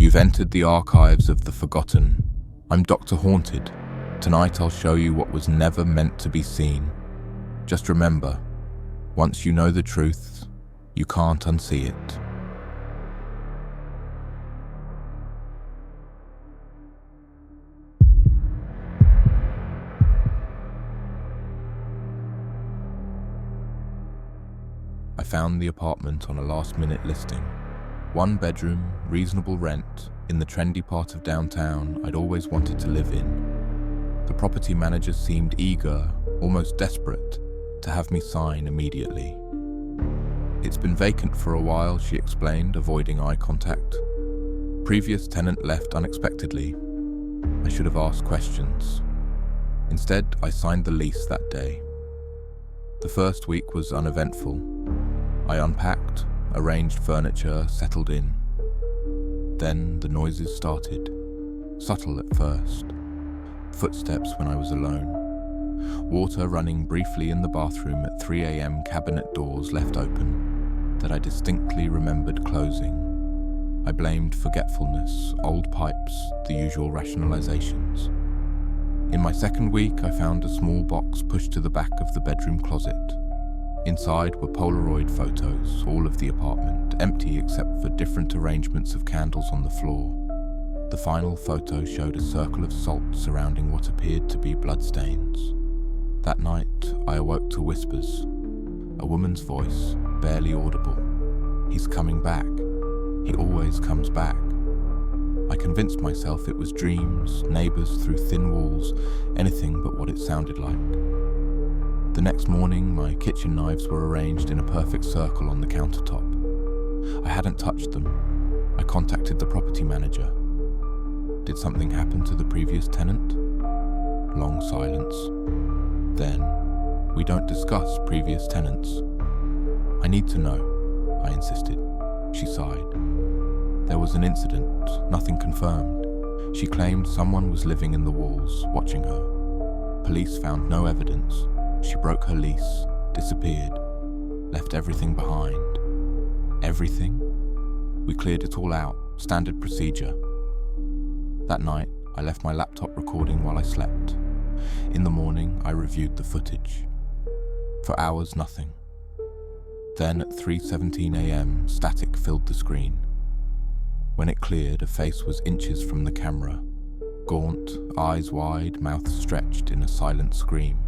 You've entered the archives of the forgotten. I'm Dr. Haunted. Tonight I'll show you what was never meant to be seen. Just remember, once you know the truth, you can't unsee it. I found the apartment on a last-minute listing. 1 bedroom, reasonable rent, in the trendy part of downtown I'd always wanted to live in. The property manager seemed eager, almost desperate, to have me sign immediately. It's been vacant for a while, she explained, avoiding eye contact. Previous tenant left unexpectedly. I should have asked questions. Instead, I signed the lease that day. The first week was uneventful. I unpacked, arranged furniture, settled in. Then the noises started, subtle at first. Footsteps when I was alone. Water running briefly in the bathroom at 3 a.m. Cabinet doors left open that I distinctly remembered closing. I blamed forgetfulness, old pipes, the usual rationalizations. In my second week, I found a small box pushed to the back of the bedroom closet. Inside were Polaroid photos, all of the apartment, empty except for different arrangements of candles on the floor. The final photo showed a circle of salt surrounding what appeared to be bloodstains. That night, I awoke to whispers. A woman's voice, barely audible. He's coming back. He always comes back. I convinced myself it was dreams, neighbors through thin walls, anything but what it sounded like. The next morning, my kitchen knives were arranged in a perfect circle on the countertop. I hadn't touched them. I contacted the property manager. Did something happen to the previous tenant? Long silence. Then, we don't discuss previous tenants. I need to know, I insisted. She sighed. There was an incident, nothing confirmed. She claimed someone was living in the walls, watching her. Police found no evidence. She broke her lease, disappeared, left everything behind. Everything? We cleared it all out, standard procedure. That night, I left my laptop recording while I slept. In the morning, I reviewed the footage. For hours, nothing. Then at 3:17 a.m., static filled the screen. When it cleared, a face was inches from the camera. Gaunt, eyes wide, mouth stretched in a silent scream.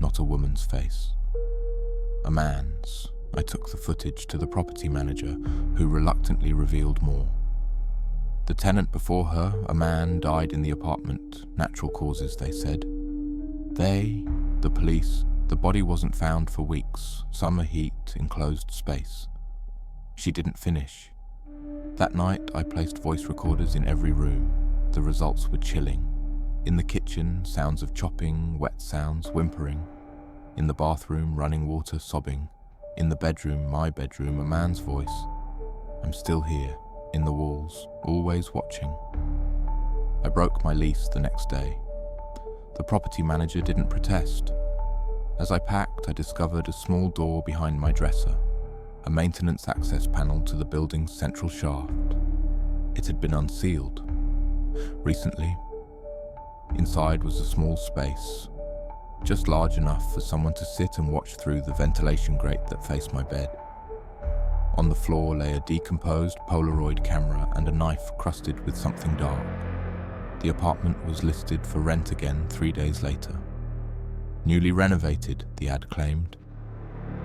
Not a woman's face. A man's. I took the footage to the property manager, who reluctantly revealed more. The tenant before her, a man, died in the apartment. Natural causes, they said. The police, the body wasn't found for weeks. Summer heat, enclosed space. She didn't finish. That night, I placed voice recorders in every room. The results were chilling. In the kitchen, sounds of chopping, wet sounds, whimpering. In the bathroom, running water, sobbing. In the bedroom, my bedroom, a man's voice. I'm still here, in the walls, always watching. I broke my lease the next day. The property manager didn't protest. As I packed, I discovered a small door behind my dresser, a maintenance access panel to the building's central shaft. It had been unsealed. Recently, inside was a small space, just large enough for someone to sit and watch through the ventilation grate that faced my bed. On the floor lay a decomposed Polaroid camera and a knife crusted with something dark. The apartment was listed for rent again 3 days later. Newly renovated, the ad claimed.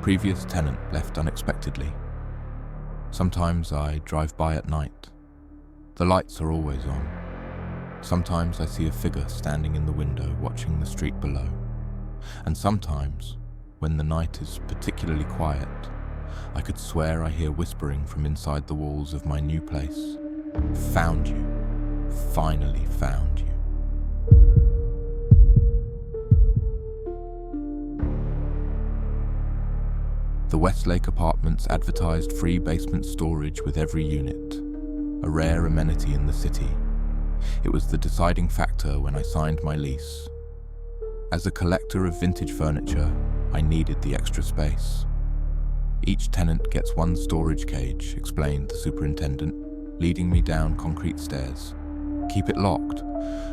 Previous tenant left unexpectedly. Sometimes I drive by at night. The lights are always on. Sometimes I see a figure standing in the window watching the street below. And sometimes, when the night is particularly quiet, I could swear I hear whispering from inside the walls of my new place. Found you. Finally found you. The Westlake Apartments advertised free basement storage with every unit, a rare amenity in the city. It was the deciding factor when I signed my lease. As a collector of vintage furniture, I needed the extra space. Each tenant gets 1 storage cage, explained the superintendent. leading me down concrete stairs. "Keep it locked.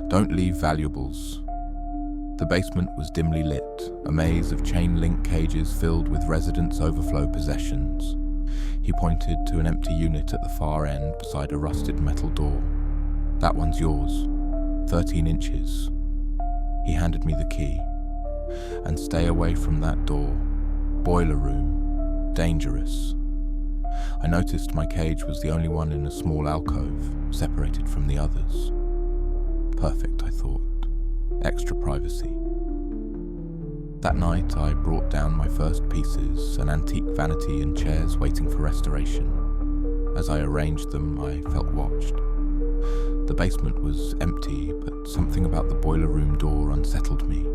Don't leave valuables." The basement was dimly lit, a maze of chain-link cages filled with residents' overflow possessions. He pointed to an empty unit at the far end beside a rusted metal door. "That one's yours. 13 inches. He handed me the key. "And stay away from that door. Boiler room. Dangerous." I noticed my cage was the only one in a small alcove, separated from the others. Perfect, I thought. Extra privacy. That night I brought down my first pieces, an antique vanity and chairs waiting for restoration. As I arranged them, I felt watched. The basement was empty, but something about the boiler room door unsettled me.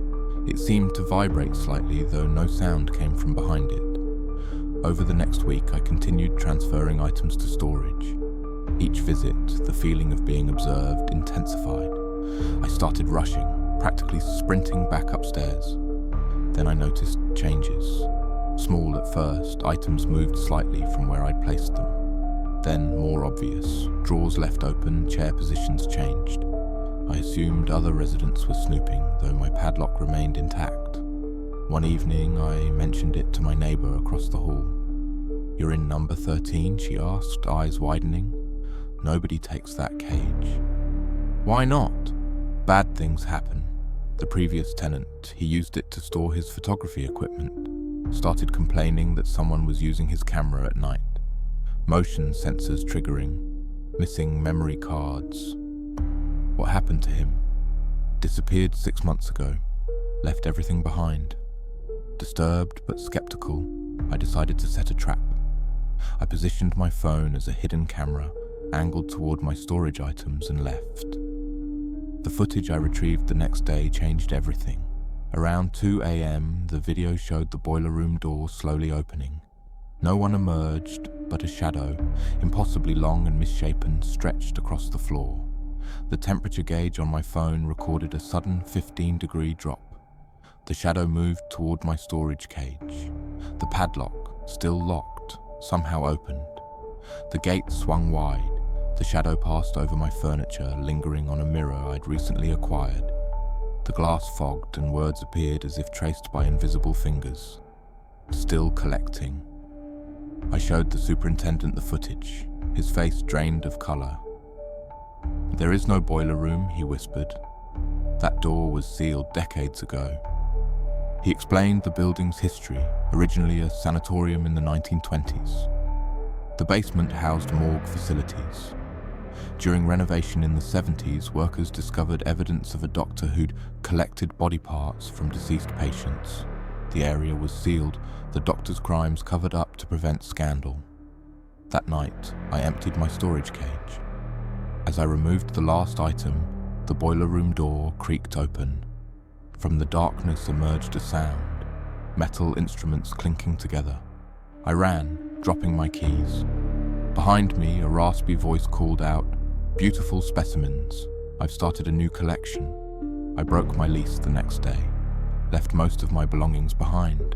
It seemed to vibrate slightly, though no sound came from behind it. Over the next week, I continued transferring items to storage. Each visit, the feeling of being observed intensified. I started rushing, practically sprinting back upstairs. Then I noticed changes. Small at first, items moved slightly from where I'd placed them. Then more obvious, drawers left open, chair positions changed. I assumed other residents were snooping, though my padlock remained intact. One evening, I mentioned it to my neighbour across the hall. "You're in number 13, she asked, eyes widening. "Nobody takes that cage." "Why not?" "Bad things happen. The previous tenant, he used it to store his photography equipment. Started complaining that someone was using his camera at night. Motion sensors triggering. Missing memory cards. What happened to him? Disappeared 6 months ago. Left everything behind." Disturbed but skeptical, I decided to set a trap. I positioned my phone as a hidden camera, angled toward my storage items, and left. The footage I retrieved the next day changed everything. Around 2 a.m., the video showed the boiler room door slowly opening. No one emerged, but a shadow, impossibly long and misshapen, stretched across the floor. The temperature gauge on my phone recorded a sudden 15-degree drop. The shadow moved toward my storage cage. The padlock, still locked, somehow opened. The gate swung wide. The shadow passed over my furniture, lingering on a mirror I'd recently acquired. The glass fogged and words appeared as if traced by invisible fingers. "Still collecting." I showed the superintendent the footage, his face drained of colour. "There is no boiler room," he whispered. "That door was sealed decades ago." He explained the building's history, originally a sanatorium in the 1920s. The basement housed morgue facilities. During renovation in the 70s, workers discovered evidence of a doctor who'd collected body parts from deceased patients. The area was sealed, the doctor's crimes covered up to prevent scandal. That night, I emptied my storage cage. As I removed the last item, the boiler room door creaked open. From the darkness emerged a sound, metal instruments clinking together. I ran, dropping my keys. Behind me, a raspy voice called out, "Beautiful specimens. I've started a new collection." I broke my lease the next day, left most of my belongings behind.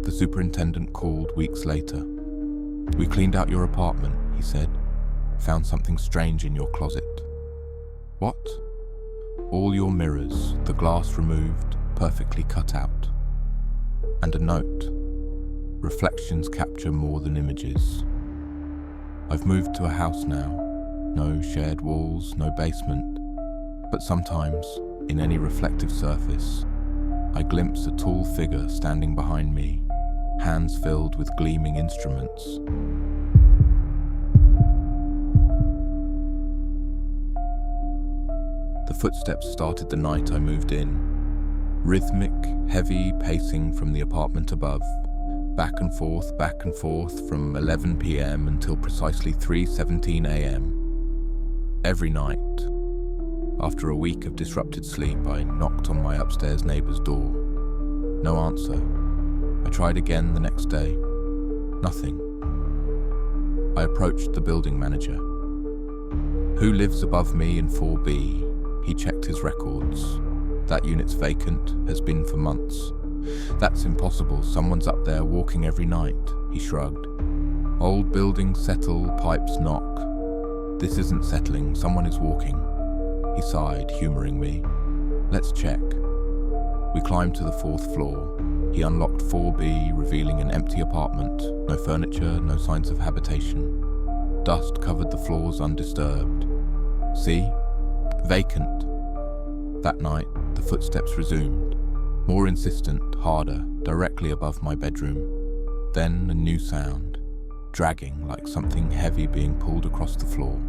The superintendent called weeks later. "We cleaned out your apartment," he said. "Found something strange in your closet." "What?" "All your mirrors, the glass removed, perfectly cut out. And a note. Reflections capture more than images. I've moved to a house now. No shared walls, no basement. But sometimes, in any reflective surface, I glimpse a tall figure standing behind me, hands filled with gleaming instruments. The footsteps started the night I moved in. Rhythmic, heavy pacing from the apartment above. Back and forth from 11 p.m. until precisely 3:17 a.m. Every night. After a week of disrupted sleep, I knocked on my upstairs neighbour's door. No answer. I tried again the next day. Nothing. I approached the building manager. "Who lives above me in 4B? He checked his records. "That unit's vacant, has been for months." "That's impossible, someone's up there walking every night," he shrugged. "Old buildings settle, pipes knock." This isn't settling, someone is walking. He sighed, humouring me. Let's check. We climbed to the 4th floor. He unlocked 4B, revealing an empty apartment. No furniture, no signs of habitation. Dust covered the floors undisturbed. See? Vacant. That night, the footsteps resumed. More insistent, harder, directly above my bedroom. Then a new sound. Dragging, like something heavy being pulled across the floor.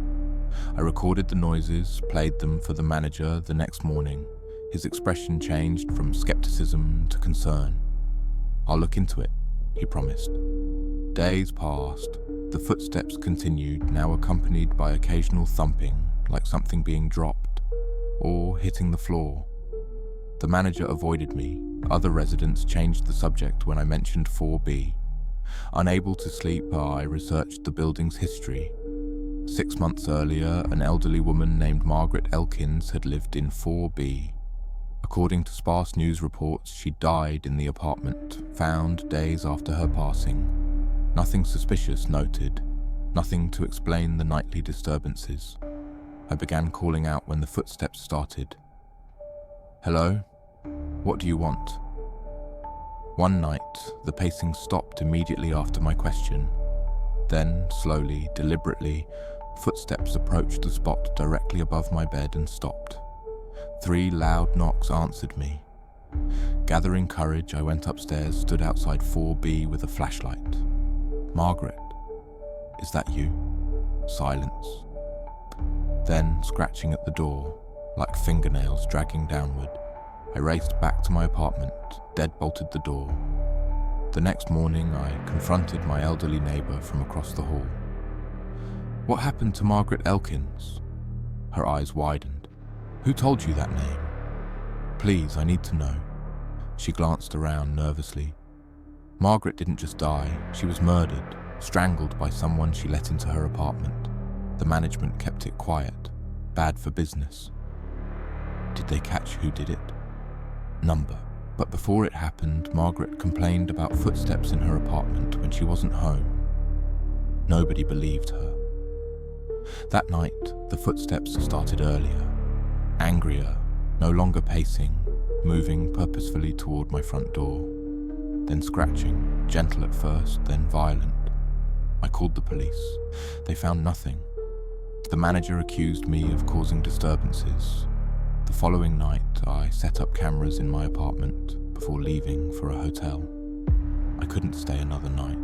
I recorded the noises, played them for the manager the next morning. His expression changed from skepticism to concern. I'll look into it, he promised. Days passed. The footsteps continued, now accompanied by occasional thumping, like something being dropped, or hitting the floor. The manager avoided me. Other residents changed the subject when I mentioned 4B. Unable to sleep, I researched the building's history. 6 months earlier, an elderly woman named Margaret Elkins had lived in 4B. According to sparse news reports, she died in the apartment, found days after her passing. Nothing suspicious noted, nothing to explain the nightly disturbances. I began calling out when the footsteps started. Hello? What do you want? One night, the pacing stopped immediately after my question. Then, slowly, deliberately, footsteps approached the spot directly above my bed and stopped. 3 loud knocks answered me. Gathering courage, I went upstairs, stood outside 4B with a flashlight. Margaret, is that you? Silence. Then, scratching at the door, like fingernails dragging downward, I raced back to my apartment, deadbolted the door. The next morning, I confronted my elderly neighbour from across the hall. What happened to Margaret Elkins? Her eyes widened. Who told you that name? Please, I need to know. She glanced around nervously. Margaret didn't just die, she was murdered, strangled by someone she let into her apartment. The management kept it quiet, bad for business. Did they catch who did it? Number. But before it happened, Margaret complained about footsteps in her apartment when she wasn't home. Nobody believed her. That night, the footsteps started earlier, angrier, no longer pacing, moving purposefully toward my front door. Then scratching, gentle at first, then violent. I called the police. They found nothing. The manager accused me of causing disturbances. The following night, I set up cameras in my apartment before leaving for a hotel. I couldn't stay another night.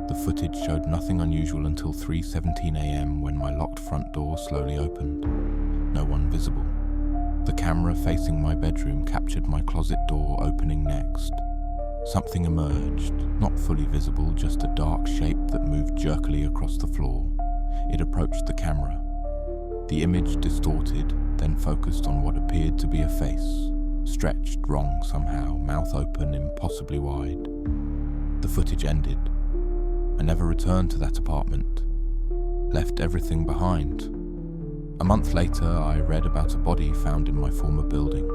The footage showed nothing unusual until 3:17 a.m. when my locked front door slowly opened. No one visible. The camera facing my bedroom captured my closet door opening next. Something emerged, not fully visible, just a dark shape that moved jerkily across the floor. It approached the camera. The image distorted, then focused on what appeared to be a face, stretched wrong somehow, mouth open impossibly wide. The footage ended. I never returned to that apartment. Left everything behind. A month later, I read about a body found in my former building.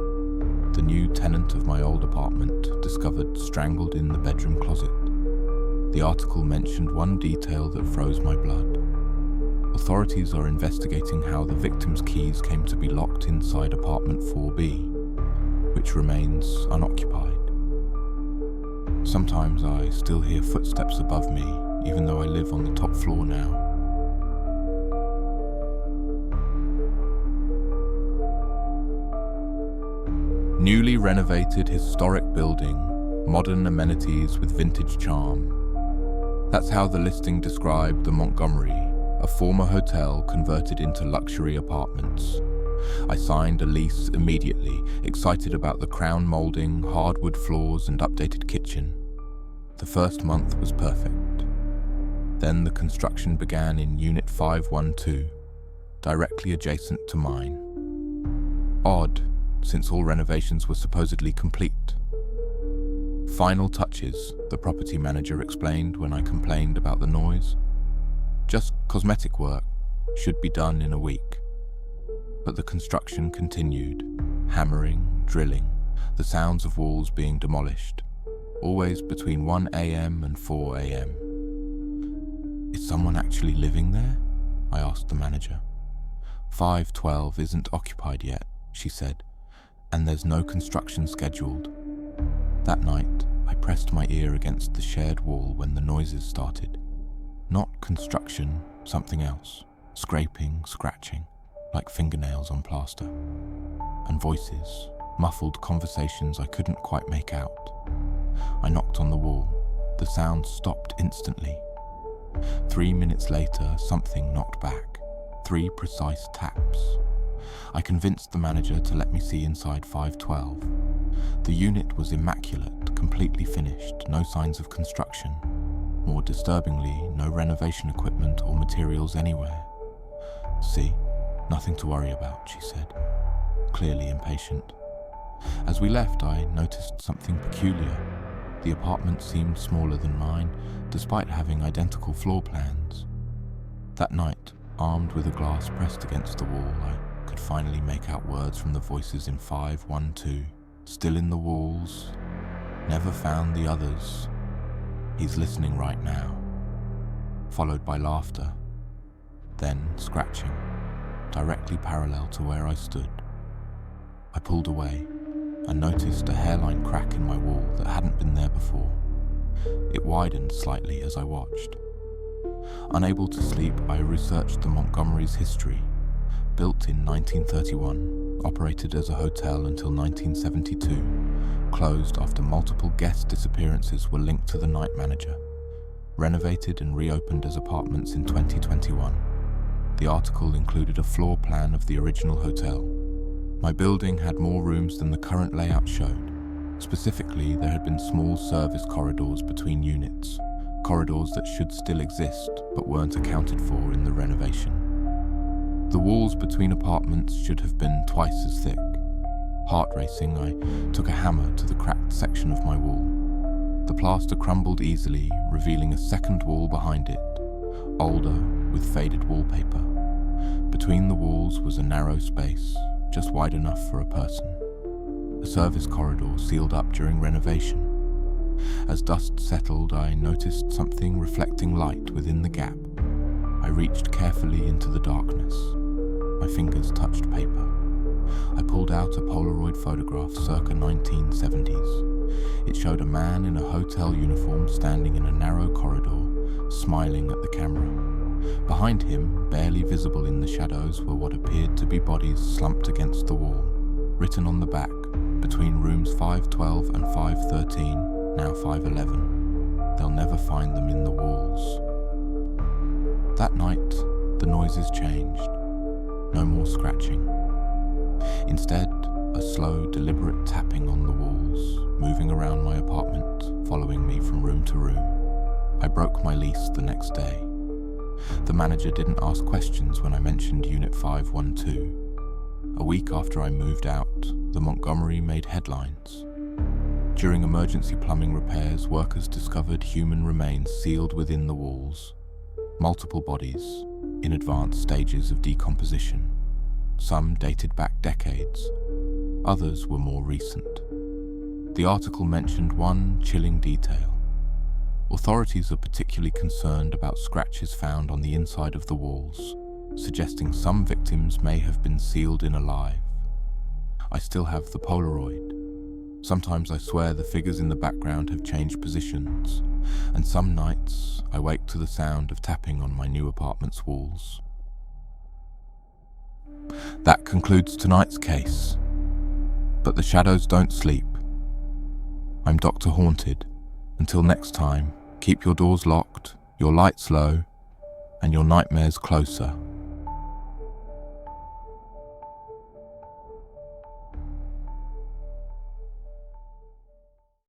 The new tenant of my old apartment discovered strangled in the bedroom closet. The article mentioned one detail that froze my blood. Authorities are investigating how the victim's keys came to be locked inside apartment 4B, which remains unoccupied. Sometimes I still hear footsteps above me, even though I live on the top floor now. Newly renovated historic building, modern amenities with vintage charm. That's how the listing described the Montgomery, a former hotel converted into luxury apartments. I signed a lease immediately, excited about the crown molding, hardwood floors and updated kitchen. The first month was perfect. Then the construction began in Unit 512, directly adjacent to mine. Odd, since all renovations were supposedly complete. Final touches, the property manager explained when I complained about the noise. Just cosmetic work, should be done in a week. But the construction continued, hammering, drilling, the sounds of walls being demolished, always between 1 a.m. and 4 a.m. Is someone actually living there? I asked the manager. 512 isn't occupied yet, she said, and there's no construction scheduled. That night, I pressed my ear against the shared wall when the noises started. Not construction, something else. Scraping, scratching, like fingernails on plaster. And voices, muffled conversations I couldn't quite make out. I knocked on the wall. The sound stopped instantly. 3 minutes later, something knocked back. 3 precise taps. I convinced the manager to let me see inside 512. The unit was immaculate, completely finished, no signs of construction. More disturbingly, no renovation equipment or materials anywhere. See, nothing to worry about, she said, clearly impatient. As we left, I noticed something peculiar. The apartment seemed smaller than mine, despite having identical floor plans. That night, armed with a glass pressed against the wall, I could finally make out words from the voices in 512. Still in the walls. Never found the others. He's listening right now. Followed by laughter. Then scratching, directly parallel to where I stood. I pulled away and noticed a hairline crack in my wall that hadn't been there before. It widened slightly as I watched. Unable to sleep, I researched the Montgomery's history. Built in 1931, operated as a hotel until 1972, closed after multiple guest disappearances were linked to the night manager, renovated and reopened as apartments in 2021. The article included a floor plan of the original hotel. My building had more rooms than the current layout showed. Specifically, there had been small service corridors between units, corridors that should still exist but weren't accounted for in the renovation. The walls between apartments should have been twice as thick. Heart racing, I took a hammer to the cracked section of my wall. The plaster crumbled easily, revealing a second wall behind it, older, with faded wallpaper. Between the walls was a narrow space, just wide enough for a person. A service corridor sealed up during renovation. As dust settled, I noticed something reflecting light within the gap. I reached carefully into the darkness. My fingers touched paper. I pulled out a Polaroid photograph circa 1970s. It showed a man in a hotel uniform standing in a narrow corridor, smiling at the camera. Behind him, barely visible in the shadows, were what appeared to be bodies slumped against the wall. Written on the back, between rooms 512 and 513, now 511. They'll never find them in the walls. That night, the noises changed. No more scratching. Instead, a slow, deliberate tapping on the walls, moving around my apartment, following me from room to room. I broke my lease the next day. The manager didn't ask questions when I mentioned Unit 512. A week after I moved out, the Montgomery made headlines. During emergency plumbing repairs, workers discovered human remains sealed within the walls. Multiple bodies, in advanced stages of decomposition. Some dated back decades, others were more recent. The article mentioned one chilling detail. Authorities are particularly concerned about scratches found on the inside of the walls, suggesting some victims may have been sealed in alive. I still have the Polaroid. Sometimes I swear the figures in the background have changed positions, and some nights I wake to the sound of tapping on my new apartment's walls. That concludes tonight's case. But the shadows don't sleep. I'm Dr. Haunted. Until next time, keep your doors locked, your lights low, and your nightmares closer.